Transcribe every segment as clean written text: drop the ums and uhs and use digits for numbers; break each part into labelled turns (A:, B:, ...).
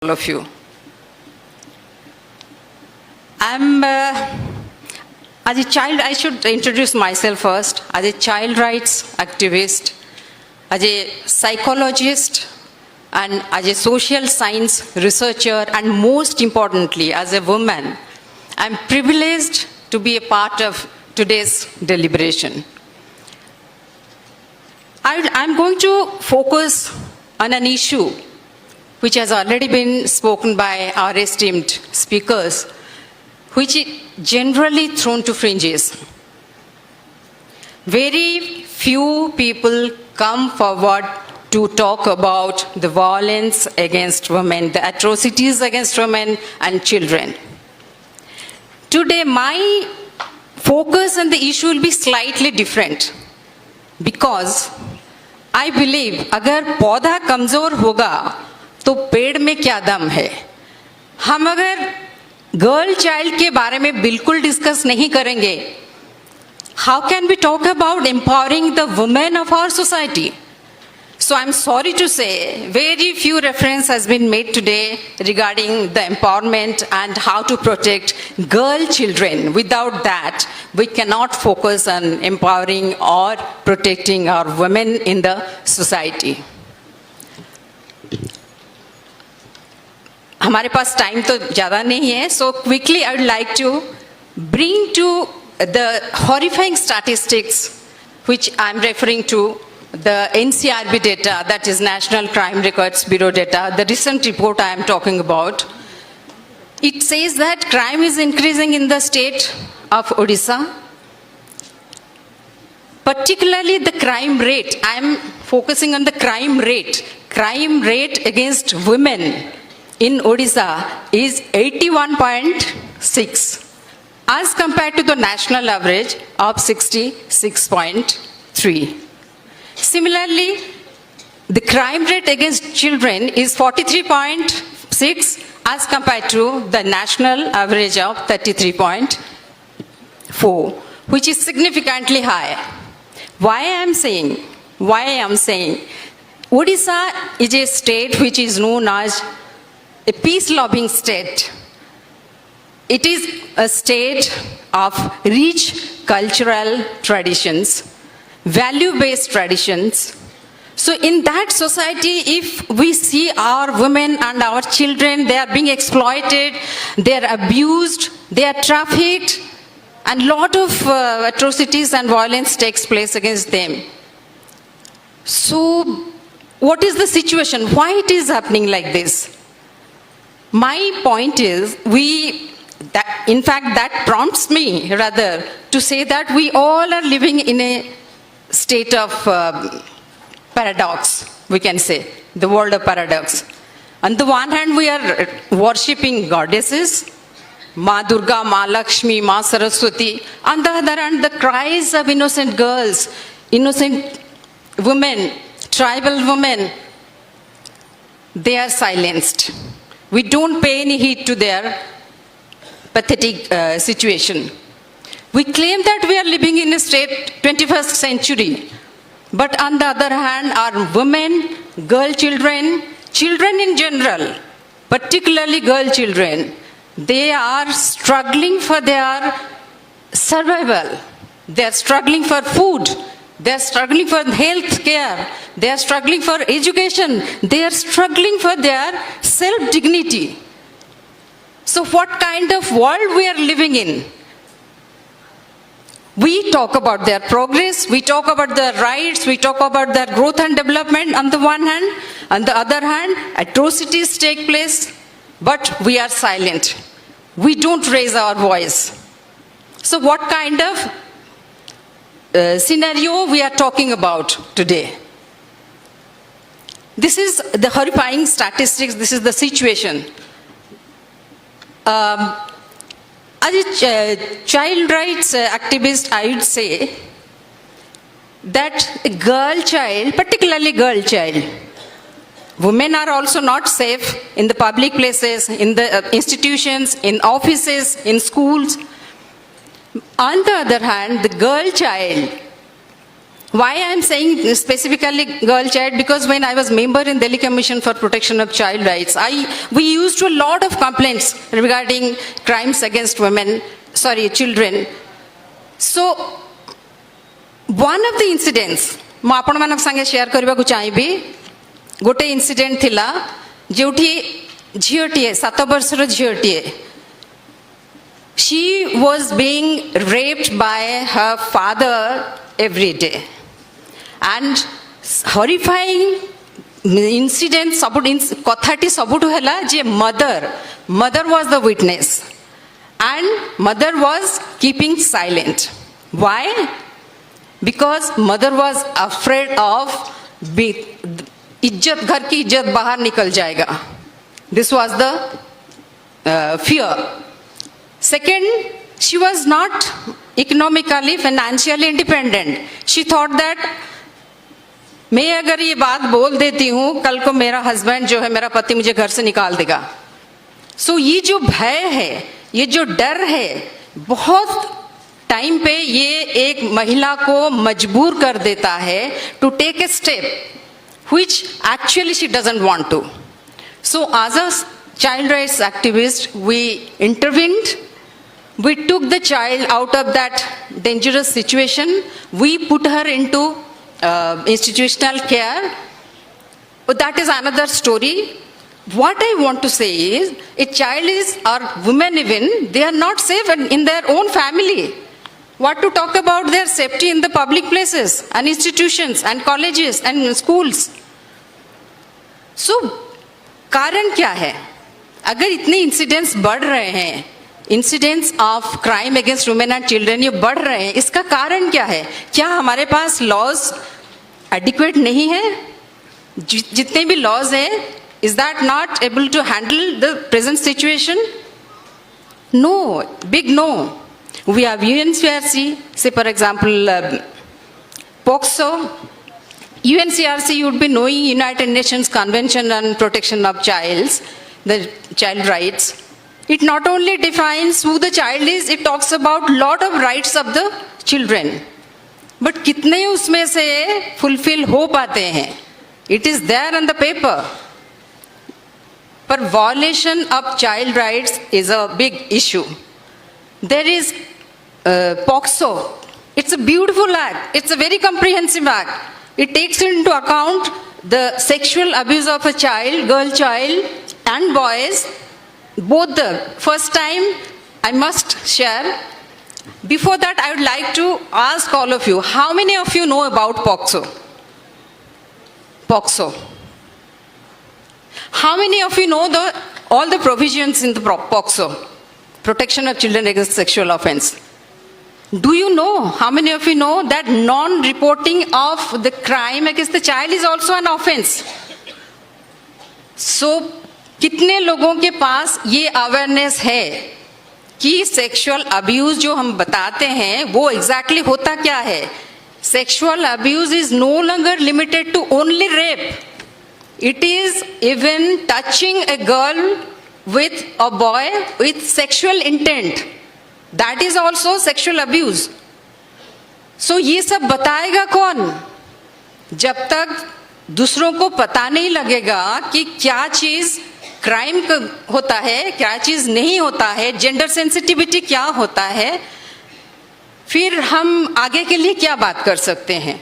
A: all of you. As a child, I should introduce myself first. As a child rights activist, as a psychologist, and as a social science researcher, and most importantly, as a woman, I'm privileged to be a part of today's deliberation. I'm going to focus on an issue which has already been spoken by our esteemed speakers, which is generally thrown to fringes. Very few people come forward to talk about the violence against women, the atrocities against women and children. Today, my focus on the issue will be slightly different because I believe अगर पौधा कमजोर होगा तो पेड़ में क्या दम है. हम अगर गर्ल चाइल्ड के बारे में बिल्कुल डिस्कस नहीं करेंगे, how can we talk about empowering the women of our society? So I'm sorry to say, very few reference has been made today regarding the empowerment and how to protect girl children. Without that, we cannot focus on empowering or protecting our women in the society. हमारे पास time तो ज़्यादा नहीं है, so quickly I would like to bring to the horrifying statistics which I'm referring to, the NCRB data, that is National Crime Records Bureau data, the recent report I am talking about. It says that crime is increasing in the state of Odisha, particularly the crime rate. I am focusing on the crime rate. Crime rate against women in Odisha is 81.6 as compared to the national average of 66.3. Similarly, the crime rate against children is 43.6 as compared to the national average of 33.4, which is significantly higher. Why I am saying? Odisha is a state which is known as a peace-loving state. It is a state of rich cultural traditions, value-based traditions. So in that society, if we see our women and our children, they are being exploited, they are abused, they are trafficked, and a lot of atrocities and violence takes place against them. So what is the situation? Why it is happening like this? My point is, in fact, that prompts me rather to say that we all are living in a state of paradox, we can say, the world of paradox. On the one hand, we are worshipping goddesses, Ma Durga, Ma Lakshmi, Ma Saraswati. On the other hand, the cries of innocent girls, innocent women, tribal women, they are silenced. We don't pay any heed to their pathetic situation. We claim that we are living in a state 21st century. But on the other hand, our women, girl children, children in general, particularly girl children, they are struggling for their survival. They are struggling for food. They are struggling for health care. They are struggling for education. They are struggling for their self-dignity. So what kind of world we are living in? We talk about their progress, we talk about their rights, we talk about their growth and development on the one hand. On the other hand, atrocities take place, but we are silent. We don't raise our voice. So what kind of scenario we are talking about today? This is the horrifying statistics, this is the situation. As a child rights activist, I would say that a girl child, particularly girl child, women are also not safe in the public places, in the institutions, in offices, in schools. On the other hand, the girl child Why I am saying specifically girl child? Because when I was member in Delhi Commission for Protection of Child Rights, we used a lot of complaints regarding crimes against children. So one of the incidents, ମୁଁ ଆପଣମାନଙ୍କ ସାଙ୍ଗେ share କରିବାକୁ ଚାହିଁବି, ଗୋଟେ incident ଥିଲା ଯେଉଁଠି ଝିଅଟିଏ 7 ବର୍ଷର ଝିଅଟିଏ, she was being raped by her father every day. And horrifying incident कथाटी सबुठु हैला जे mother was the witness and mother was keeping silent. Why? Because mother was afraid of इज्जत, घर की इज्जत बाहर निकल जाएगा. This was the fear. Second, she was not economically, financially independent. She thought that मैं अगर ये बात बोल देती हूँ, कल को मेरा हस्बैंड जो है, मेरा पति मुझे घर से निकाल देगा. सो ये जो भय है, ये जो डर है, बहुत टाइम पे ये एक महिला को मजबूर कर देता है to take a step which actually she doesn't want to. So as a child rights activist, we intervened. We took the child out of that dangerous situation. We put her into institutional care. But that is another story. What I want to say is, a child is, or women even, they are not safe in their own family. What to talk about their safety in the public places and institutions and colleges and schools. So, कारण क्या है? अगर इतने incidents बढ़ रहे हैं, incidents of crime against women and children ये बढ़ रहे हैं, इसका कारण क्या है? क्या हमारे पास लॉज एडिक्वेट नहीं है? जितने भी लॉज हैं, is that not able to handle the present situation? No, big no. We have UNCRC, say for example, POCSO. UNCRC, you would be knowing, United Nations Convention on Protection of Childs, the child rights. It not only defines who the child is, it talks about lot of rights of the children. But कितने उसमें से fulfill हो पाते हैं? It is there on the paper. But violation of child rights is a big issue. There is POCSO. It's a beautiful act. It's a very comprehensive act. It takes into account the sexual abuse of a child, girl child and boys. Both the first time, I must share. Before that, I would like to ask all of you, how many of you know about POCSO? POCSO. How many of you know all the provisions in the POCSO? Protection of Children Against Sexual Offense. Do you know, how many of you know that non-reporting of the crime against the child is also an offense? So, कितने लोगों के पास ये awareness है कि sexual abuse जो हम बताते हैं वो एग्जैक्टली होता क्या है? Sexual abuse is no longer limited to only rape. It is even touching a girl with a boy with sexual intent. That is also sexual abuse. So ये सब बताएगा कौन? जब तक दूसरों को पता नहीं लगेगा कि क्या चीज क्राइम होता है, क्या चीज नहीं होता है, जेंडर सेंसिटिविटी क्या होता है, फिर हम आगे के लिए क्या बात कर सकते हैं?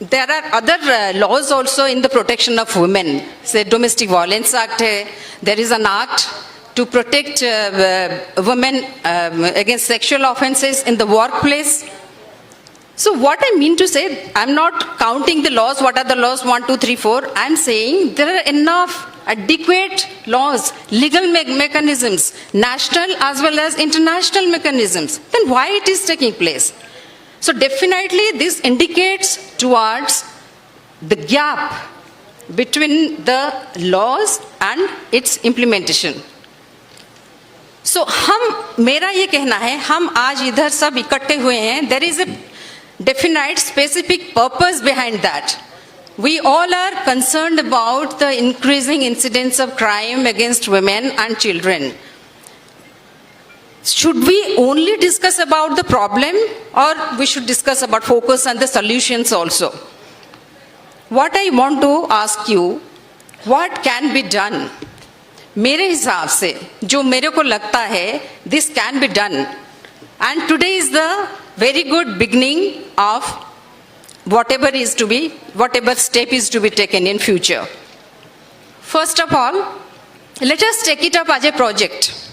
A: There are other laws also in the protection of women. Say Domestic Violence Act hai. There is an act to protect women against sexual offenses in the workplace. So what I mean to say, I'm not counting the laws, what are the laws, 1, 2, 3, 4. I'm saying there are enough adequate laws, legal mechanisms, national as well as international mechanisms. Then why it is taking place? So definitely this indicates towards the gap between the laws and its implementation. So मेरा ये कहना है, हम आज इधर सब इकट्ठे हुए हैं. There is a definite specific purpose behind that. We all are concerned about the increasing incidence of crime against women and children. should we only discuss about the problem, or we should discuss about focus on the solutions also? What I want to ask you, what can be done? मेरे हिसाब से जो मेरे को लगता है, this can be done, and today is the very good beginning of whatever step is to be taken in future. First of all, let us take it up as a project.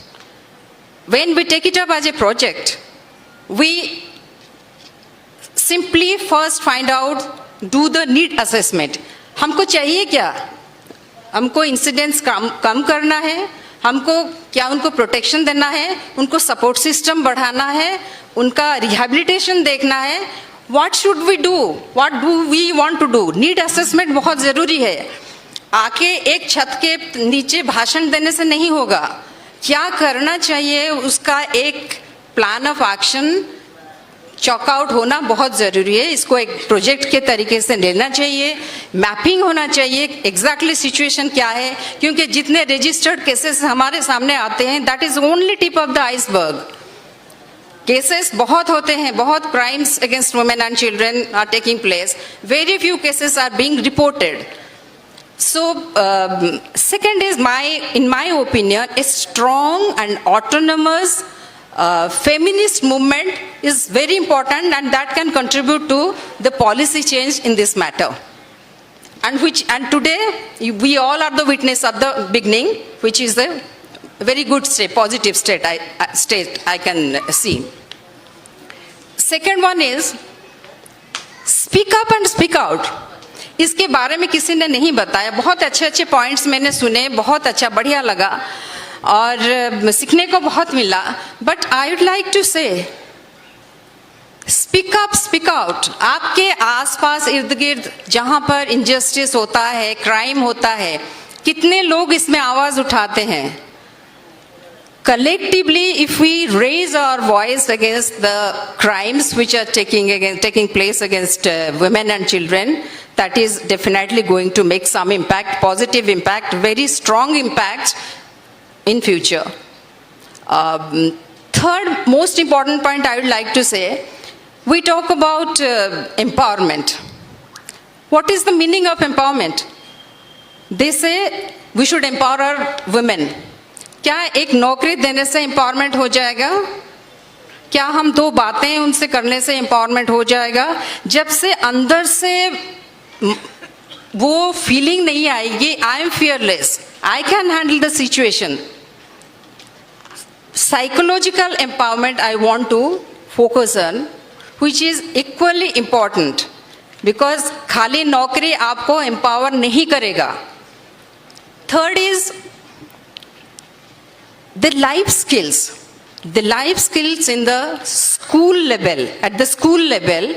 A: When we take it up as a project, we simply first find out, do the need assessment. हमको चाहिए क्या? हमको incidents कम करना है, हमको क्या उनको protection देना है, उनको सपोर्ट सिस्टम बढ़ाना है, उनका रिहैबिलिटेशन देखना है. What should we do? What do we want to do? Need assessment बहुत ज़रूरी है. आके एक छत के नीचे भाषण देने से नहीं होगा. क्या करना चाहिए उसका एक प्लान ऑफ एक्शन चॉकआउट होना बहुत ज़रूरी है. इसको एक प्रोजेक्ट के तरीके से लेना चाहिए, मैपिंग होना चाहिए एग्जैक्टली सिचुएशन क्या है, क्योंकि जितने रजिस्टर्ड केसेस हमारे सामने आते हैं, that is only tip of the iceberg. Cases बहुत होते हैं, बहुत crimes against women and children are taking place. Very few cases are being reported. So, second is in my opinion, a strong and autonomous feminist movement is very important, and that can contribute to the policy change in this matter. And today we all are the witness of the beginning, which is a very good state, positive state I can see. Second one is speak up and speak out. इसके बारे में किसी ने नहीं बताया. बहुत अच्छे अच्छे पॉइंट्स मैंने सुने, बहुत अच्छा, बढ़िया लगा और सीखने को बहुत मिला. But I would like to say speak up, speak out. आपके आसपास इर्द गिर्द जहाँ पर इनजस्टिस होता है, क्राइम होता है, कितने लोग इसमें आवाज़ उठाते हैं? Collectively, if we raise our voice against the crimes which are taking place against women and children, that is definitely going to make some impact, positive impact, very strong impact in future. Third most important point I would like to say, we talk about empowerment. What is the meaning of empowerment? They say we should empower our women. क्या एक नौकरी देने से empowerment हो जाएगा? क्या हम दो बातें उनसे करने से एम्पावरमेंट हो जाएगा? जब से अंदर से वो फीलिंग नहीं आएगी, I am fearless, I can handle the situation. Psychological empowerment I want to focus on, which is equally important, because खाली नौकरी आपको एम्पावर नहीं करेगा. Third is the life skills in the school level. At the school level,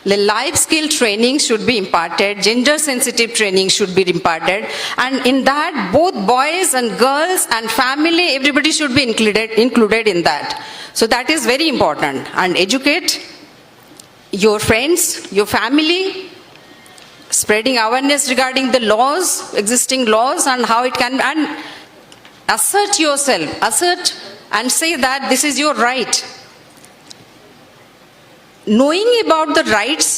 A: the life skill training should be imparted, gender sensitive training should be imparted, and in that both boys and girls and family, everybody should be included in that. So that is very important. And educate your friends, your family, spreading awareness regarding the laws, existing laws, and how it can, and assert yourself, assert and say that this is your right. Knowing about the rights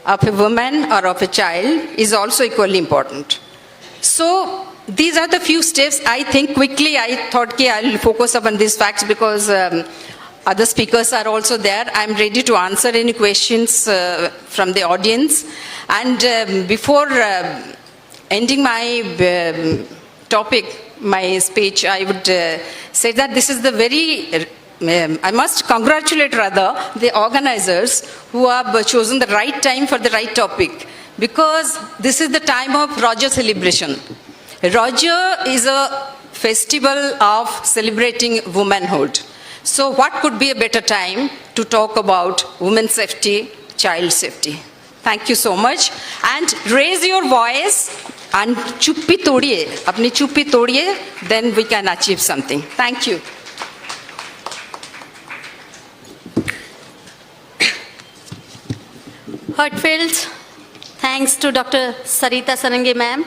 A: of a woman or of a child is also equally important. So these are the few steps. I think quickly I thought I'll focus upon these facts because other speakers are also there. I'm ready to answer any questions from the audience. And before ending my topic, my speech, I would say that this is the very, I must congratulate rather the organizers who have chosen the right time for the right topic, because this is the time of Roger celebration. Roger is a festival of celebrating womanhood. So what could be a better time to talk about women's safety, child safety? Thank you so much. And raise your voice and chuppi todiye, apni chuppi todiye, then we can achieve something. Thank you.
B: Heartfelt thanks to Dr. Sarita Sarangi ma'am.